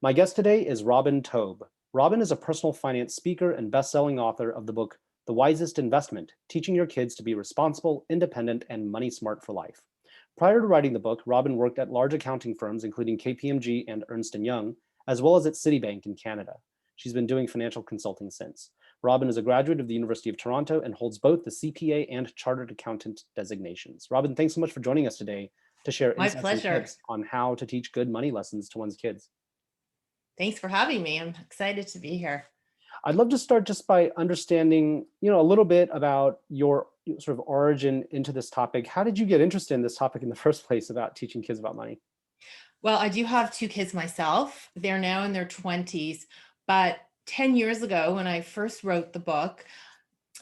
My guest today is Robin Taub. Robin is a personal finance speaker and best-selling author of the book, The Wisest Investment, Teaching Your Kids to be Responsible, Independent, and Money Smart for Life. Prior to writing the book, Robin worked at large accounting firms, including KPMG and Ernst & Young, as well as at Citibank in Canada. She's been doing financial consulting since. Robin is a graduate of the University of Toronto and holds both the CPA and Chartered Accountant designations. Robin, thanks so much for joining us today to share My insights and pleasure. tips on how to teach good money lessons to one's kids. Thanks for having me. I'm excited to be here. I'd love to start just by understanding, a little bit about your sort of origin into this topic. How did you get interested in this topic in the first place about teaching kids about money? Well, I do have two kids myself. They're now in their 20s, but 10 years ago when I first wrote the book,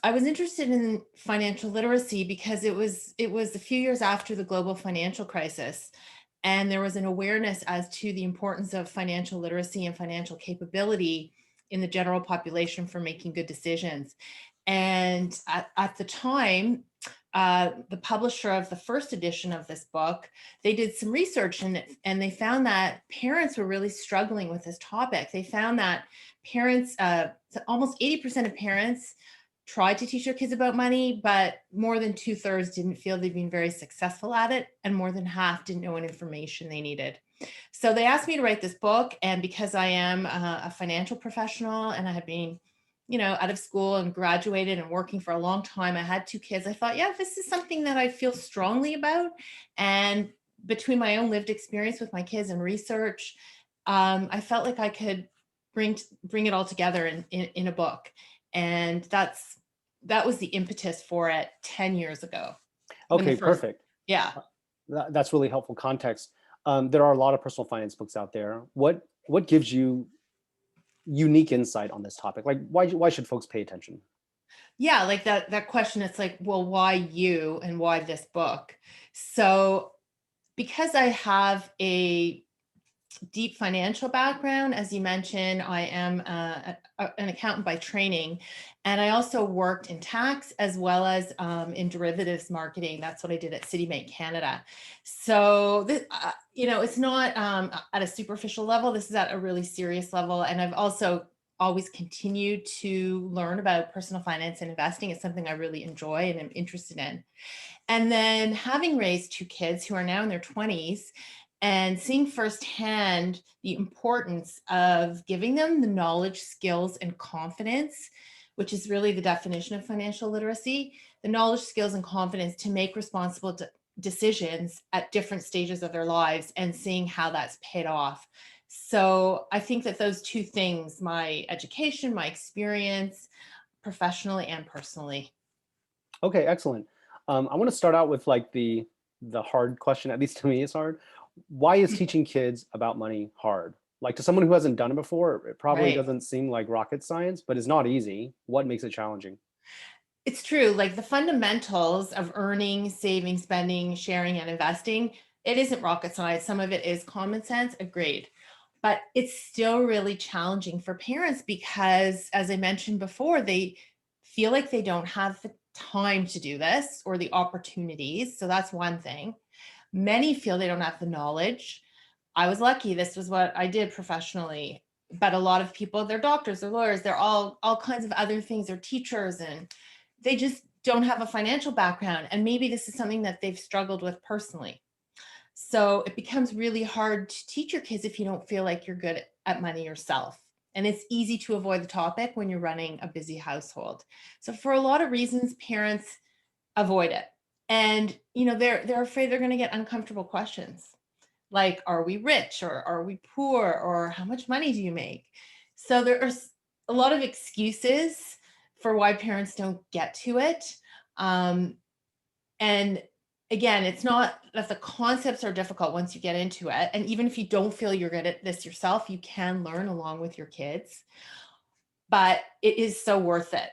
I was interested in financial literacy because it was a few years after the global financial crisis, and there was an awareness as to the importance of financial literacy and financial capability in the general population for making good decisions. And at the time, the publisher of the first edition of this book, they did some research and they found that parents were really struggling with this topic. They found that parents, almost 80% of parents tried to teach their kids about money, but more than 2/3 didn't feel they'd been very successful at it, and more than half didn't know what information they needed. So they asked me to write this book, and because I am a financial professional and I had been, out of school and graduated and working for a long time, I had two kids. I thought, yeah, this is something that I feel strongly about, and between my own lived experience with my kids and research, I felt like I could bring it all together in a book, and that was the impetus for it 10 years ago when the Okay, first, perfect. yeah. Uh, That's really helpful context. There are a lot of personal finance books out there. What gives you unique insight on this topic? Like, why should folks pay attention? Yeah, like that question, it's like, well, why you and why this book? So because I have a deep financial background. As you mentioned, I am an accountant by training, and I also worked in tax as well as in derivatives marketing. That's what I did at Citibank Canada. So, it's not at a superficial level. This is at a really serious level. And I've also always continued to learn about personal finance and investing. It's something I really enjoy and am interested in. And then having raised two kids who are now in their 20s and seeing firsthand the importance of giving them the knowledge, skills, and confidence, which is really the definition of financial literacy, the knowledge, skills, and confidence to make responsible decisions at different stages of their lives and seeing how that's paid off. So I think that those two things, my education, my experience, professionally and personally. Okay, excellent. I want to start out with like the hard question. At least to me, it's hard. Why is teaching kids about money hard? Like to someone who hasn't done it before, it probably Right. doesn't seem like rocket science, but it's not easy. What makes it challenging? It's true. Like the fundamentals of earning, saving, spending, sharing, and investing, it isn't rocket science. Some of it is common sense, agreed. But it's still really challenging for parents because, as I mentioned before, they feel like they don't have the time to do this or the opportunities. So that's one thing. Many feel they don't have the knowledge. I was lucky. This was what I did professionally. But a lot of people, they're doctors, they're lawyers, they're all kinds of other things, they're teachers, and they just don't have a financial background. And maybe this is something that they've struggled with personally. So it becomes really hard to teach your kids if you don't feel like you're good at money yourself. And it's easy to avoid the topic when you're running a busy household. So for a lot of reasons, parents avoid it. And they're afraid they're going to get uncomfortable questions like, are we rich or are we poor or how much money do you make? So there are a lot of excuses for why parents don't get to it. Um, and again, it's not that the concepts are difficult once you get into it. And even if you don't feel you're good at this yourself, you can learn along with your kids. But it is so worth it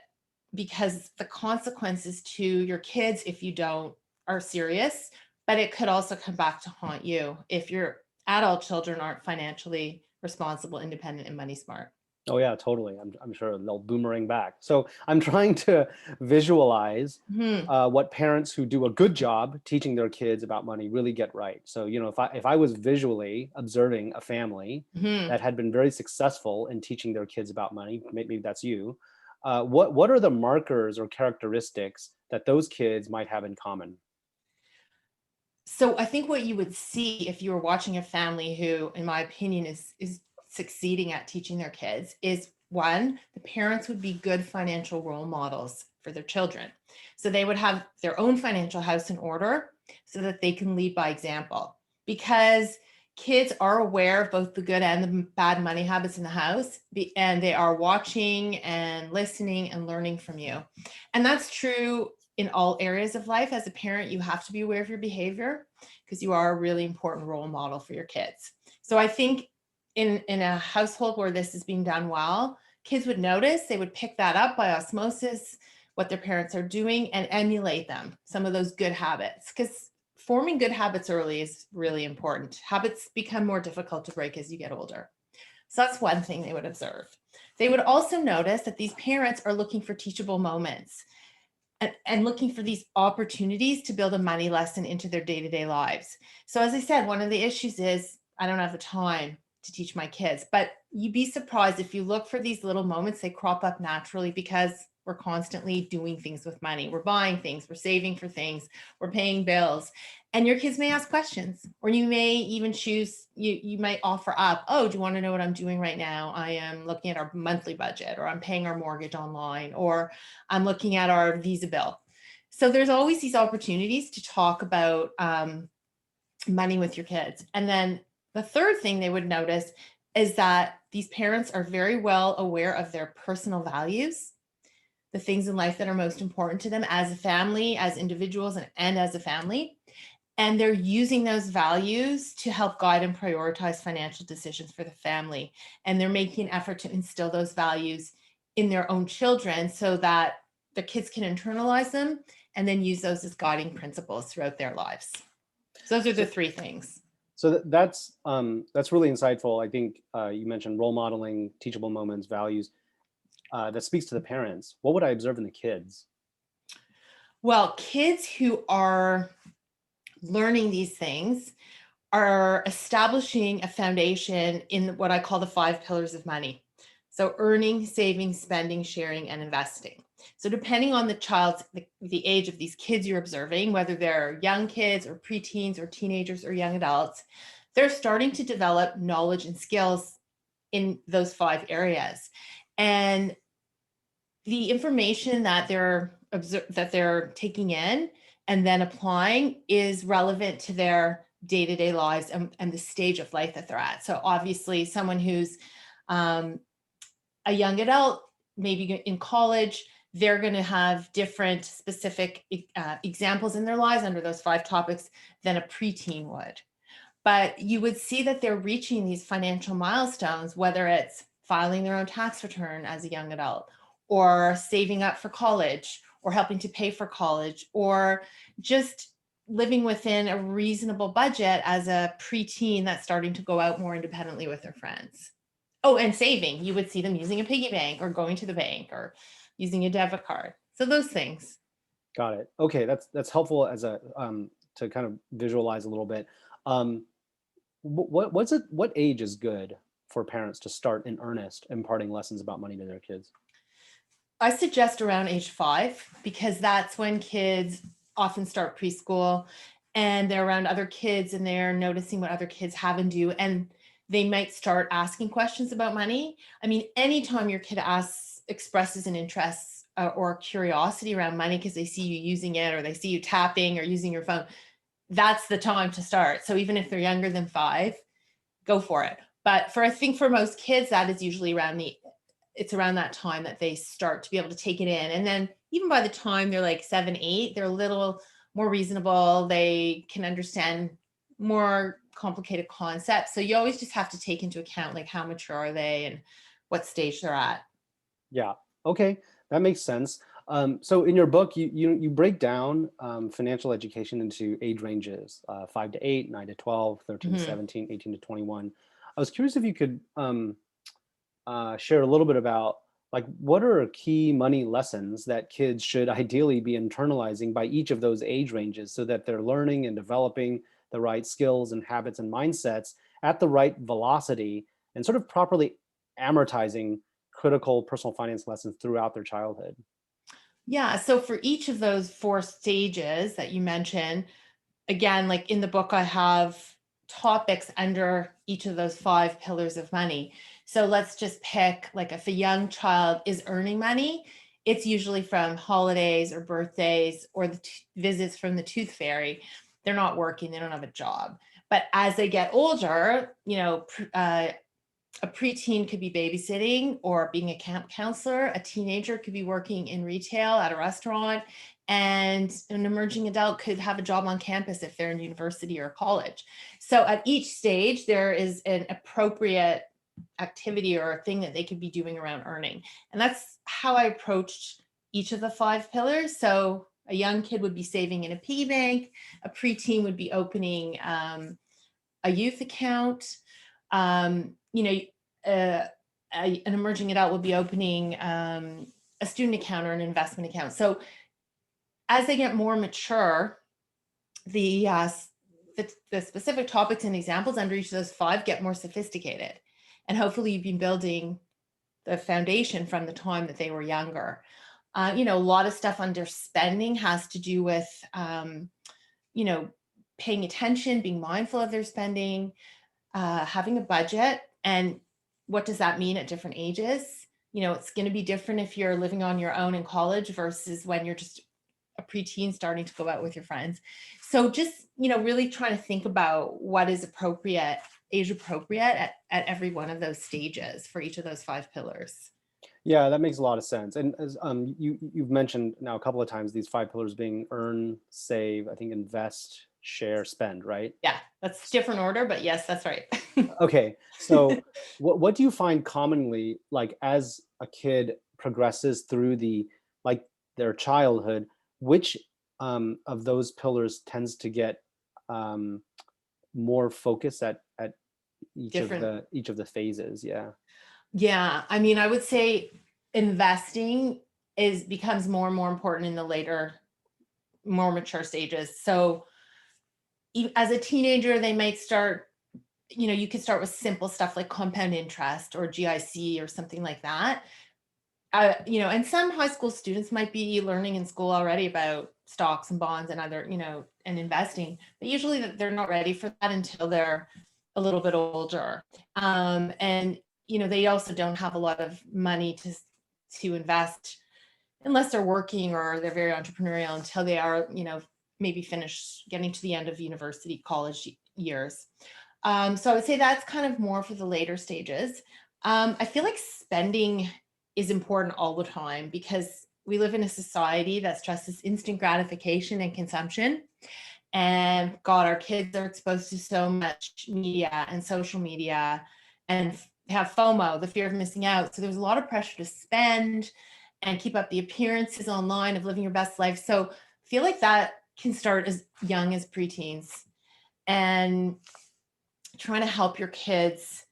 because the consequences to your kids, if you don't, are serious. But it could also come back to haunt you if your adult children aren't financially responsible, independent, and money smart. Oh yeah, totally. I'm sure they'll boomerang back. So I'm trying to visualize Mhm. what parents who do a good job teaching their kids about money really get right. So if I was visually observing a family Mhm. that had been very successful in teaching their kids about money, maybe that's you. What are the markers or characteristics that those kids might have in common? So I think what you would see if you were watching a family who, in my opinion, is succeeding at teaching their kids is one, the parents would be good financial role models for their children. So they would have their own financial house in order so that they can lead by example. Because kids are aware of both the good and the bad money habits in the house, and they are watching and listening and learning from you. And that's true in all areas of life. As a parent, you have to be aware of your behavior because you are a really important role model for your kids. So I think in a household where this is being done well, kids would notice, they would pick that up by osmosis, what their parents are doing, and emulate them, some of those good habits. Because forming good habits early is really important. Habits become more difficult to break as you get older. So that's one thing they would observe. They would also notice that these parents are looking for teachable moments and looking for these opportunities to build a money lesson into their day-to-day lives. So as I said, one of the issues is I don't have the time to teach my kids, but you'd be surprised if you look for these little moments, they crop up naturally because we're constantly doing things with money. We're buying things, we're saving for things, we're paying bills. And your kids may ask questions, or you may even choose, you might offer up, oh, do you want to know what I'm doing right now? I am looking at our monthly budget, or I'm paying our mortgage online, or I'm looking at our Visa bill. So there's always these opportunities to talk about money with your kids. And then the third thing they would notice is that these parents are very well aware of their personal values, the things in life that are most important to them as a family, as individuals, and as a family. And they're using those values to help guide and prioritize financial decisions for the family. And they're making an effort to instill those values in their own children so that the kids can internalize them and then use those as guiding principles throughout their lives. So those are the So three things. that's really insightful. I think you mentioned role modeling, teachable moments, values. That speaks to the parents. What would I observe in the kids? Well, kids who are learning these things are establishing a foundation in what I call the 5 pillars of money. So earning, saving, spending, sharing, and investing. So depending on the child's, the age of these kids you're observing, whether they're young kids or preteens or teenagers or young adults, they're starting to develop knowledge and skills in those 5 areas. And the information that they're taking in and then applying is relevant to their day-to-day lives and the stage of life that they're at. So obviously someone who's um, a young adult, maybe in college, they're going to have different specific examples in their lives under those 5 topics than a preteen would. But you would see that they're reaching these financial milestones, whether it's filing their own tax return as a young adult, or saving up for college, or helping to pay for college, or just living within a reasonable budget as a preteen that's starting to go out more independently with their friends. Oh, and saving, you would see them using a piggy bank or going to the bank or using a debit card. So those things. Got it. Okay, that's helpful as a to kind of visualize a little bit. Um, what age is good for parents to start in earnest imparting lessons about money to their kids? I suggest around age 5 because that's when kids often start preschool and they're around other kids and they're noticing what other kids have and do. And they might start asking questions about money. I mean, anytime your kid expresses an interest or curiosity around money because they see you using it or they see you tapping or using your phone, that's the time to start. So even if they're younger than 5, go for it. But I think for most kids, that is usually it's around that time that they start to be able to take it in. And then even by the time they're like 7, 8, they're a little more reasonable. They can understand more complicated concepts. So you always just have to take into account like how mature are they and what stage they're at. Yeah. Okay, that makes sense. So in your book, you break down financial education into age ranges: 5 to 8, 9 to 12, 13 to Mhm. 17, 18 to 21. I was curious if you could share a little bit about like what are key money lessons that kids should ideally be internalizing by each of those age ranges so that they're learning and developing the right skills and habits and mindsets at the right velocity and sort of properly amortizing critical personal finance lessons throughout their childhood. Yeah. So for each of those four stages that you mentioned, again, like in the book, I have topics under each of those five pillars of money. So let's just pick like if a young child is earning money, it's usually from holidays or birthdays or the visits from the tooth fairy. They're not working, they don't have a job. But as they get older, a preteen could be babysitting or being a camp counselor. A teenager could be working in retail at a restaurant, and an emerging adult could have a job on campus if they're in university or college. So at each stage, there is an appropriate activity or a thing that they could be doing around earning. And that's how I approached each of the five pillars. So a young kid would be saving in a piggy bank, a preteen would be opening a youth account. Um, you know, an emerging adult will be opening a student account or an investment account. So as they get more mature, the specific topics and examples under each of those five get more sophisticated. And hopefully you've been building the foundation from the time that they were younger. A lot of stuff under spending has to do with, paying attention, being mindful of their spending, having a budget. And what does that mean at different ages? It's going to be different if you're living on your own in college versus when you're just a preteen starting to go out with your friends. So just, really trying to think about what is appropriate, age appropriate at every one of those stages for each of those five pillars. Yeah, that makes a lot of sense. And as you've mentioned now a couple of times these five pillars being earn, save, I think invest, share, spend, right? Yeah, that's different order, but yes, that's right. Okay, so what do you find commonly like as a kid progresses through like their childhood, which of those pillars tends to get um, more focus at Different. each of the phases? Yeah. Yeah, I mean, I would say investing becomes more and more important in the later, more mature stages. So as a teenager, they might start, you could start with simple stuff like compound interest or GIC or something like that. And some high school students might be learning in school already about stocks and bonds and other, and investing, but usually they're not ready for that until they're a little bit older. And they also don't have a lot of money to invest unless they're working or they're very entrepreneurial until they are, maybe finished getting to the end of university, college years. So I would say that's kind of more for the later stages. I feel like spending is important all the time because we live in a society that stresses instant gratification and consumption. And God, our kids are exposed to so much media and social media and have FOMO, the fear of missing out. So there's a lot of pressure to spend and keep up the appearances online of living your best life. So I feel like that can start as young as preteens, and trying to help your kids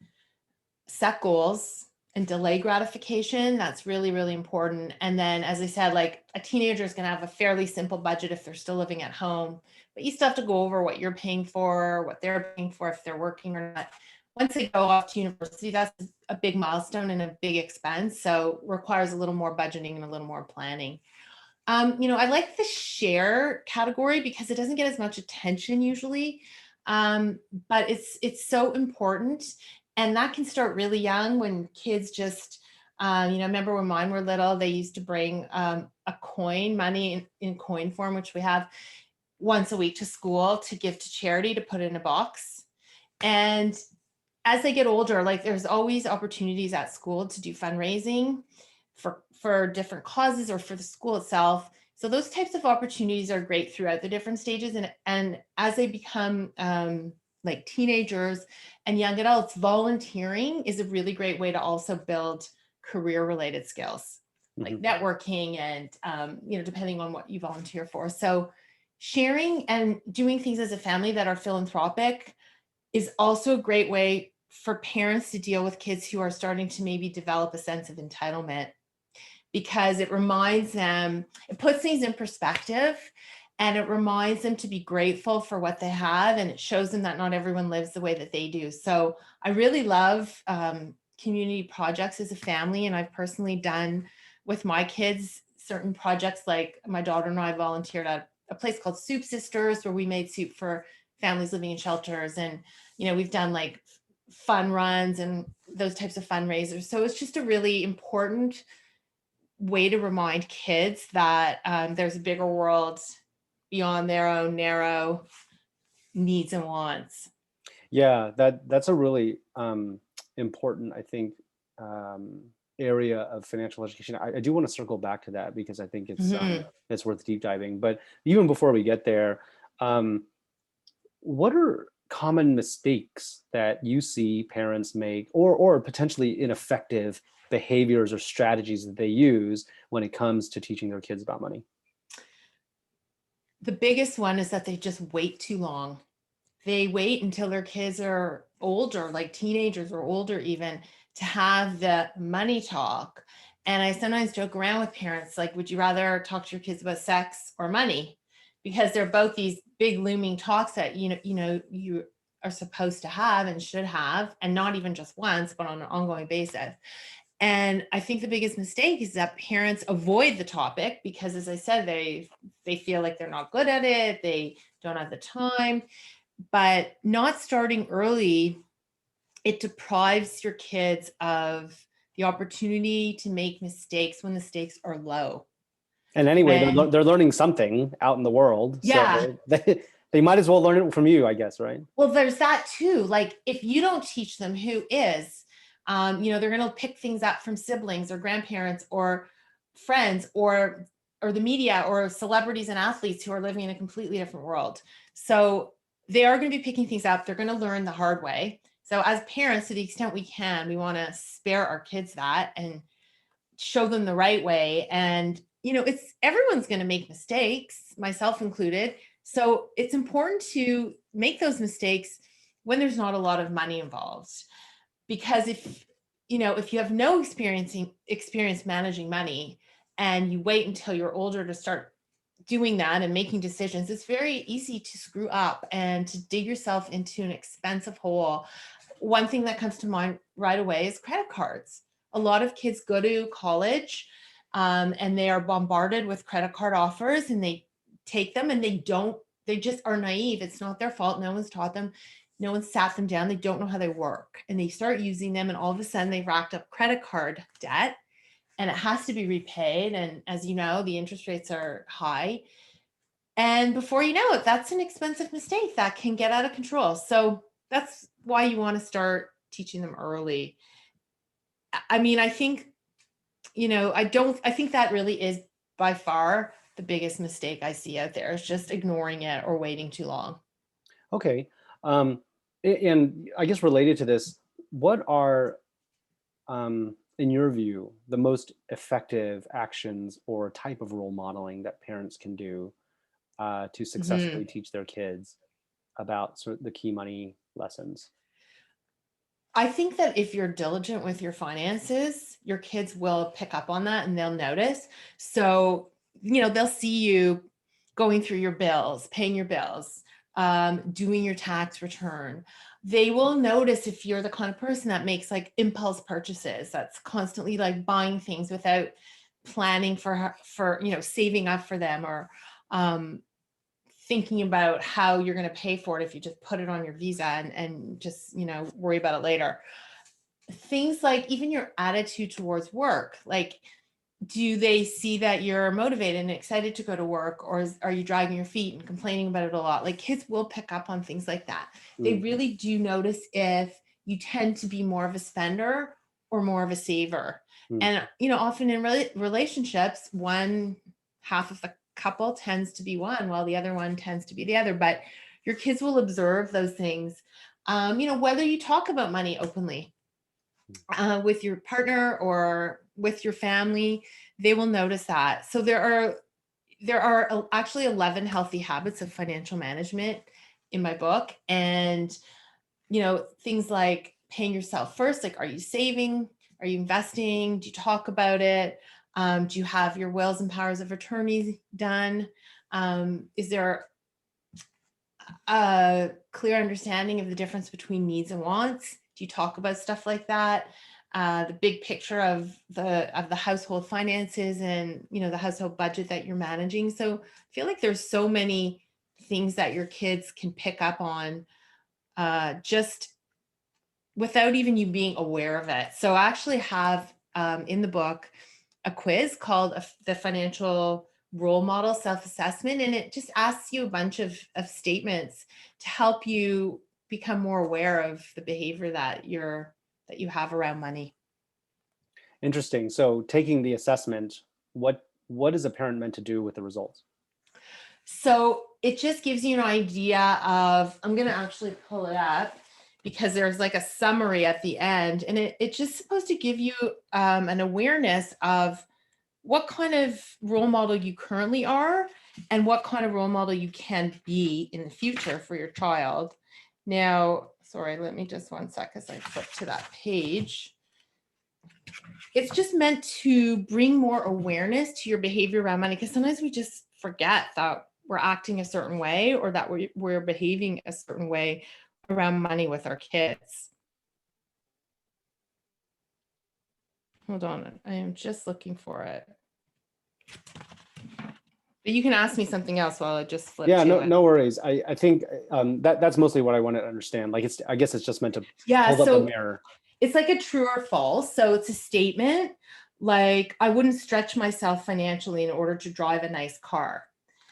set goals and delay gratification. That's really, really important. And then, as I said, like a teenager is going to have a fairly simple budget if they're still living at home, but you still have to go over what you're paying for, what they're paying for, if they're working or not. Once they go off to university, that's a big milestone and a big expense. So requires a little more budgeting and a little more planning. I like the share category because it doesn't get as much attention usually, but it's so important, and that can start really young when kids just, I remember when mine were little, they used to bring a coin, money in coin form, which we have once a week to school to give to charity to put in a box. And as they get older, like there's always opportunities at school to do fundraising for different causes or for the school itself. So those types of opportunities are great throughout the different stages. And as they become like teenagers and young adults, volunteering is a really great way to also build career related skills like networking and, depending on what you volunteer for. So sharing and doing things as a family that are philanthropic is also a great way for parents to deal with kids who are starting to maybe develop a sense of entitlement, because it reminds them, it puts things in perspective, and it reminds them to be grateful for what they have, and it shows them that not everyone lives the way that they do. So I really love community projects as a family, and I've personally done with my kids certain projects, like my daughter and I volunteered at a place called Soup Sisters, where we made soup for families living in shelters, and we've done like fun runs and those types of fundraisers. So it's just a really important way to remind kids that there's a bigger world beyond their own narrow needs and wants. Yeah, that's a really important, I think, area of financial education. I do want to circle back to that because I think it's worth deep diving. But even before we get there, what are common mistakes that you see parents make, or potentially ineffective behaviors or strategies that they use when it comes to teaching their kids about money? The biggest one is that they just wait too long. They wait until their kids are older, like teenagers or older even, to have the money talk. And I sometimes joke around with parents, like, would you rather talk to your kids about sex or money? Because they're both these big looming talks that you are supposed to have and should have, and not even just once, but on an ongoing basis. And I think the biggest mistake is that parents avoid the topic because, as I said, they feel like they're not good at it, they don't have the time. But not starting early, it deprives your kids of the opportunity to make mistakes when the stakes are low. And anyway, And they're learning something out in the world, yeah, so they might as well learn it from you, I guess, right? well, there's that too. Like, if you don't teach them who is, they're going to pick things up from siblings or grandparents or friends or the media or celebrities and athletes who are living in a completely different world. So they are going to be picking things up. They're going to learn the hard way. So as parents, to the extent we can, we want to spare our kids that and show them the right way. And it's everyone's going to make mistakes, myself included. So it's important to make those mistakes when there's not a lot of money involved. Because if you have no experience managing money, and you wait until you're older to start doing that and making decisions, it's very easy to screw up and to dig yourself into an expensive hole. One thing that comes to mind right away is credit cards. A lot of kids go to college and they are bombarded with credit card offers, and they take them, and they just are naive. It's not their fault. No one's taught them. No one sat them down. They don't know how they work, and they start using them, and all of a sudden they've racked up credit card debt, and it has to be repaid. And as you know, the interest rates are high. And before you know it, that's an expensive mistake that can get out of control. So that's why you want to start teaching them early. I mean, I think, I think that really is by far the biggest mistake I see out there, is just ignoring it or waiting too long. Okay. And I guess related to this, what are, in your view, the most effective actions or type of role modeling that parents can do to successfully teach their kids about sort of the key money lessons? I think that if you're diligent with your finances, your kids will pick up on that and they'll notice. So, they'll see you going through your bills, paying your bills, doing your tax return. They will notice if you're the kind of person that makes like impulse purchases, that's constantly like buying things without planning for saving up for them, or thinking about how you're going to pay for it if you just put it on your visa and just worry about it later. Things like even your attitude towards work, like, do they see that you're motivated and excited to go to work, or are you dragging your feet and complaining about it a lot? Like, kids will pick up on things like that. They really do notice if you tend to be more of a spender or more of a saver. And often in relationships, one half of the couple tends to be one while the other one tends to be the other. But your kids will observe those things. Whether you talk about money openly with your partner or with your family, they will notice that. So there are actually 11 healthy habits of financial management in my book. And things like paying yourself first? Like, are you saving? Are you investing? Do you talk about it? Do you have your wills and powers of attorney done? Is there a clear understanding of the difference between needs and wants? Do you talk about stuff like that? The big picture of the household finances and, you know, the household budget that you're managing. So I feel like there's so many things that your kids can pick up on just without even you being aware of it. So I actually have in the book a quiz called the Financial Role Model Self-Assessment, and it just asks you a bunch of statements to help you become more aware of the behavior that you have around money. Interesting. So taking the assessment, what is a parent meant to do with the results? So it just gives you an idea of, I'm going to actually pull it up because there's like a summary at the end, and it's just supposed to give you an awareness of what kind of role model you currently are and what kind of role model you can be in the future for your child. Now, sorry, let me just one sec as I flip to that page. It's just meant to bring more awareness to your behavior around money, because sometimes we just forget that we're acting a certain way or that we're behaving a certain way around money with our kids. Hold on, I am just looking for it. But you can ask me something else while I just flip to it. No worries. I think that's mostly what I wanted to understand. Like, I guess it's just meant to hold up a mirror. It's like a true or false. So it's a statement like, I wouldn't stretch myself financially in order to drive a nice car.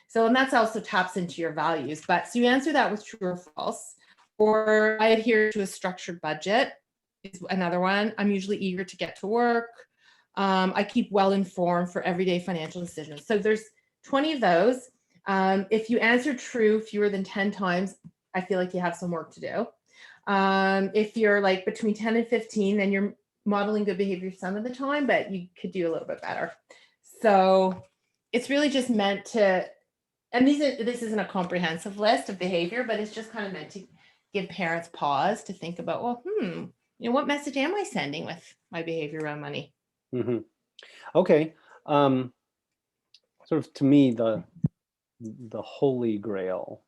So, and that's also taps into your values. But so you answer that with true or false. Or I adhere to a structured budget is another one. I'm usually eager to get to work. I keep well informed for everyday financial decisions. So there's 20 of those. If you answer true fewer than 10 times, I feel like you have some work to do. If you're like between 10 and 15, then you're modeling good behavior some of the time, but you could do a little bit better. So it's really just meant to, and this isn't a comprehensive list of behavior, but it's just kind of meant to give parents pause to think about, well, you know, what message am I sending with my behavior around money? Mm-hmm. Okay. Sort of to me, the holy grail.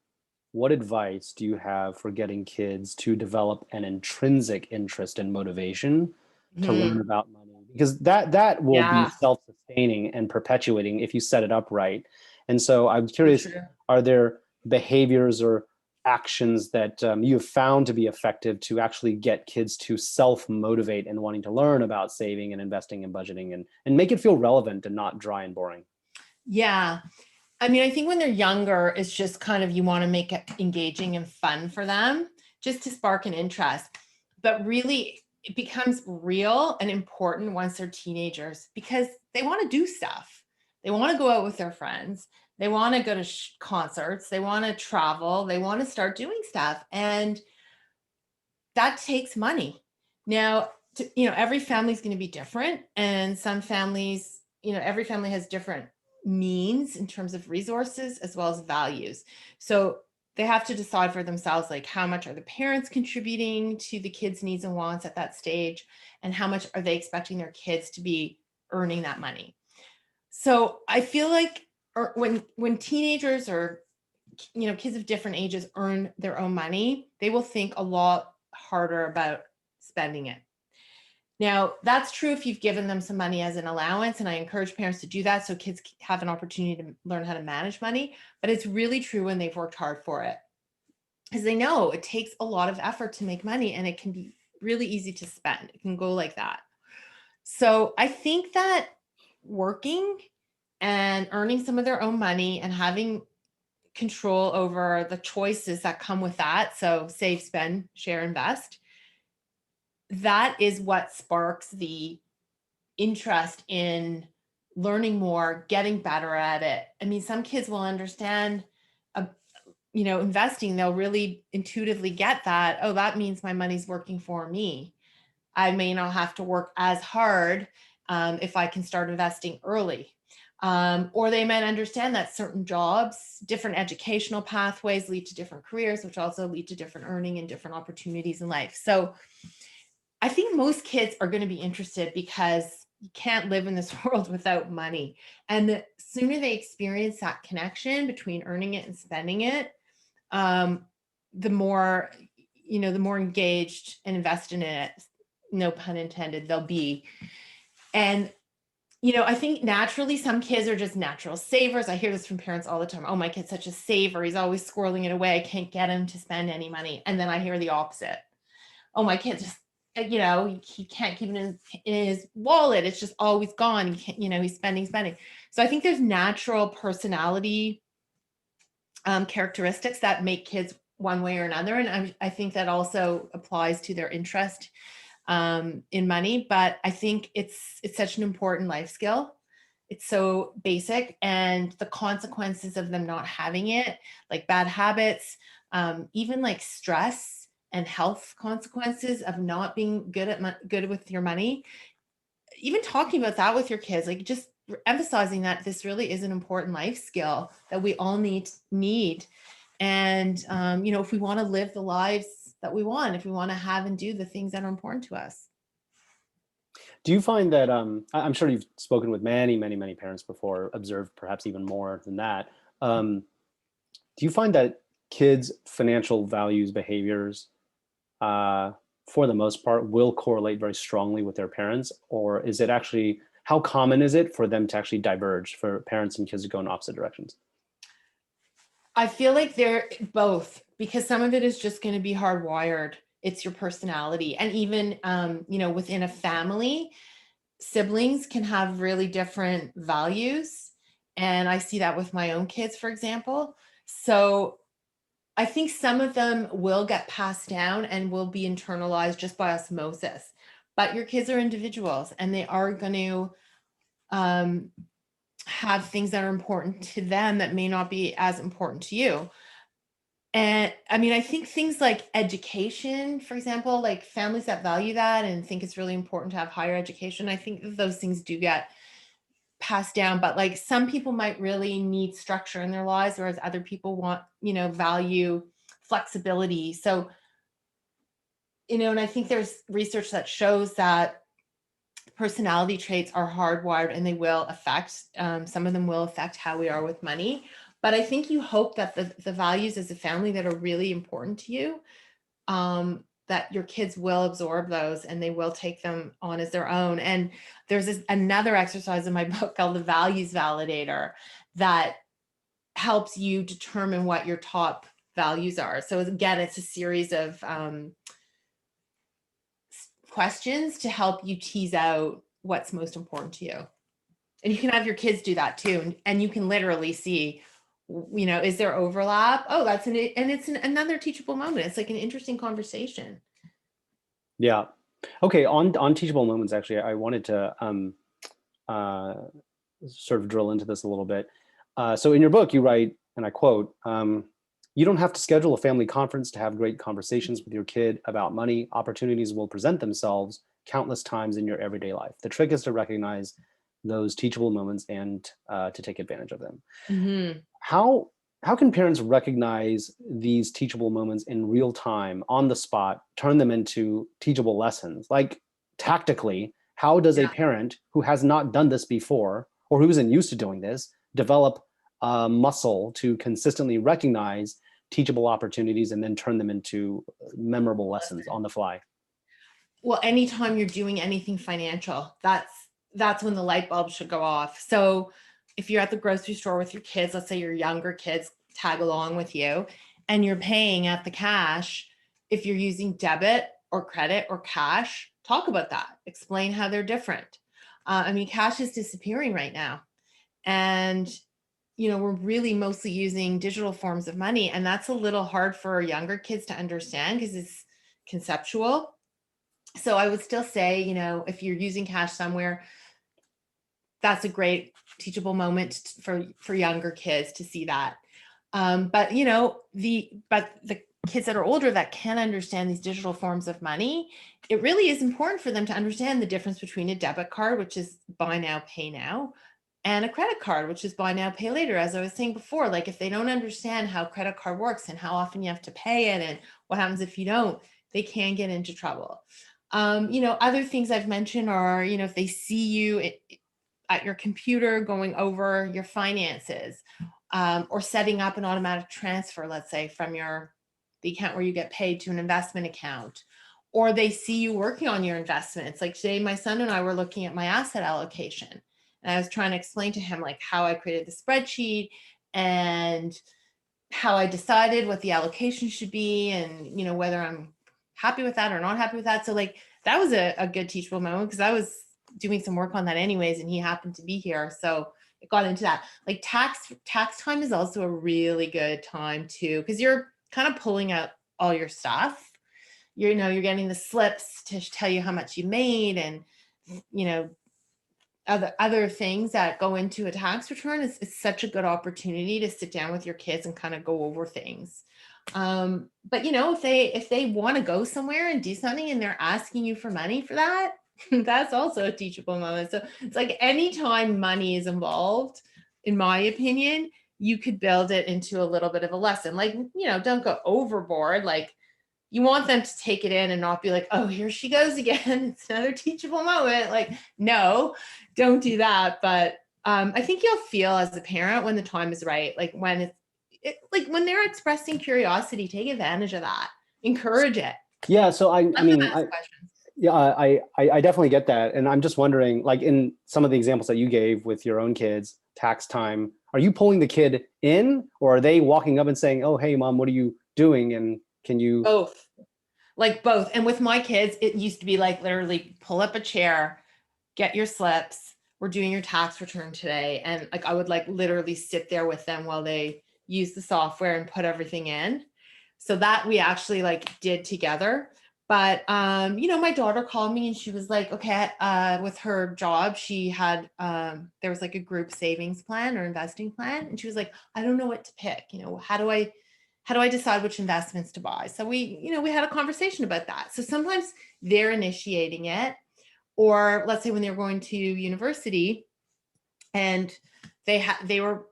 What advice do you have for getting kids to develop an intrinsic interest and motivation to learn about money? Because that will be self-sustaining and perpetuating if you set it up right. And so I'm curious, are there behaviors or actions that you have found to be effective to actually get kids to self-motivate and wanting to learn about saving and investing and budgeting and make it feel relevant and not dry and boring? Yeah. I mean, I think when they're younger, it's just kind of, you want to make it engaging and fun for them just to spark an interest. But really, it becomes real and important once they're teenagers because they want to do stuff. They want to go out with their friends. They want to go to concerts. They want to travel. They want to start doing stuff. And that takes money. Now, every family is going to be different. And some families, every family has different means in terms of resources as well as values. So they have to decide for themselves, like, how much are the parents contributing to the kids' needs and wants at that stage, and how much are they expecting their kids to be earning that money. So I feel like when teenagers or kids of different ages earn their own money, they will think a lot harder about spending it. Now, that's true if you've given them some money as an allowance, and I encourage parents to do that so kids have an opportunity to learn how to manage money. But it's really true when they've worked hard for it, because they know it takes a lot of effort to make money, and it can be really easy to spend. It can go like that. So I think that working and earning some of their own money and having control over the choices that come with that, so save, spend, share, invest, that is what sparks the interest in learning more, getting better at it. I mean, some kids will understand, investing. They'll really intuitively get that, oh, that means my money's working for me. I may not have to work as hard if I can start investing early. Or they might understand that certain jobs, different educational pathways lead to different careers, which also lead to different earning and different opportunities in life. So I think most kids are going to be interested because you can't live in this world without money. And the sooner they experience that connection between earning it and spending it, um, the more, the more engaged and invested in it, no pun intended, they'll be. And I think naturally some kids are just natural savers. I hear this from parents all the time. Oh, my kid's such a saver. He's always squirreling it away. I can't get him to spend any money. And then I hear the opposite. Oh, my kid just, he can't keep it in his wallet. It's just always gone. He can't, he's spending. So I think there's natural personality characteristics that make kids one way or another. And I think that also applies to their interest in money. But I think it's such an important life skill. It's so basic, and the consequences of them not having it, like bad habits, even like stress and health consequences of not being good with your money. Even talking about that with your kids, like just emphasizing that this really is an important life skill that we all need. And if we want to live the lives that we want, if we want to have and do the things that are important to us. Do you find that, I'm sure you've spoken with many, many, many parents before, observed perhaps even more than that. Do you find that kids' financial values, behaviors, for the most part, will correlate very strongly with their parents? Or is it actually, how common is it for them to actually diverge, for parents and kids to go in opposite directions? I feel like they're both, because some of it is just going to be hardwired. It's your personality. And even, within a family, siblings can have really different values. And I see that with my own kids, for example. So I think some of them will get passed down and will be internalized just by osmosis. But your kids are individuals, and they are going to have things that are important to them that may not be as important to you. And I mean, I think things like education, for example, like families that value that and think it's really important to have higher education, I think that those things do get passed down. But like some people might really need structure in their lives, whereas other people want, value flexibility. So, and I think there's research that shows that personality traits are hardwired, and they will affect, some of them will affect how we are with money. But I think you hope that the values as a family that are really important to you, that your kids will absorb those and they will take them on as their own. And there's another exercise in my book called the Values Validator that helps you determine what your top values are. So again, it's a series of questions to help you tease out what's most important to you. And you can have your kids do that too. And you can literally see, is there overlap? Oh, and it's another teachable moment. It's like an interesting conversation. Yeah. Okay. On teachable moments, actually, I wanted to sort of drill into this a little bit. So in your book, you write, and I quote, "You don't have to schedule a family conference to have great conversations with your kid about money. Opportunities will present themselves countless times in your everyday life. The trick is to recognize those teachable moments and to take advantage of them." Mm-hmm. How can parents recognize these teachable moments in real time, on the spot, turn them into teachable lessons? Like tactically, how does a parent who has not done this before, or who isn't used to doing this, develop a muscle to consistently recognize teachable opportunities and then turn them into memorable lessons on the fly? Well, anytime you're doing anything financial, that's when the light bulb should go off. So if you're at the grocery store with your kids, let's say your younger kids tag along with you, and you're paying at the cash, if you're using debit or credit or cash, talk about that. Explain how they're different. I mean, cash is disappearing right now. And, we're really mostly using digital forms of money. And that's a little hard for our younger kids to understand because it's conceptual. So I would still say, if you're using cash somewhere, that's a great teachable moment for younger kids to see that. But the kids that are older that can understand these digital forms of money, it really is important for them to understand the difference between a debit card, which is buy now, pay now, and a credit card, which is buy now, pay later. As I was saying before, like if they don't understand how credit card works and how often you have to pay it and what happens if you don't, they can get into trouble. Other things I've mentioned are, if they see you at your computer going over your finances, or setting up an automatic transfer, let's say from the account where you get paid to an investment account, or they see you working on your investments. Like today, my son and I were looking at my asset allocation, and I was trying to explain to him like how I created the spreadsheet and how I decided what the allocation should be, and whether I'm happy with that or not happy with that. So like that was a good teachable moment, because I was doing some work on that anyways, and he happened to be here, so it got into that. Like tax time is also a really good time too, because you're kind of pulling out all your stuff. You're getting the slips to tell you how much you made, and other things that go into a tax return. Is such a good opportunity to sit down with your kids and kind of go over things. But if they want to go somewhere and do something and they're asking you for money for that, that's also a teachable moment. So it's like anytime money is involved, in my opinion, you could build it into a little bit of a lesson. Like, don't go overboard. Like, you want them to take it in and not be like, oh, here she goes again. It's another teachable moment. Like, no, don't do that. But I think you'll feel as a parent when the time is right. Like when like when they're expressing curiosity, take advantage of that. Encourage it. Yeah. So I Let them mean, ask questions. yeah, I definitely get that. And I'm just wondering, like in some of the examples that you gave with your own kids, tax time, are you pulling the kid in, or are they walking up and saying, oh, hey, mom, what are you doing? And can you? Both. Like both. And with my kids, it used to be like literally pull up a chair, get your slips. We're doing your tax return today. And like I would like literally sit there with them while they use the software and put everything in. So that we actually like did together. But my daughter called me and she was like, okay, with her job, she had there was like a group savings plan or investing plan. And she was like, I don't know what to pick. How do I decide which investments to buy? So we had a conversation about that. So sometimes they're initiating it, or let's say when they're going to university and they were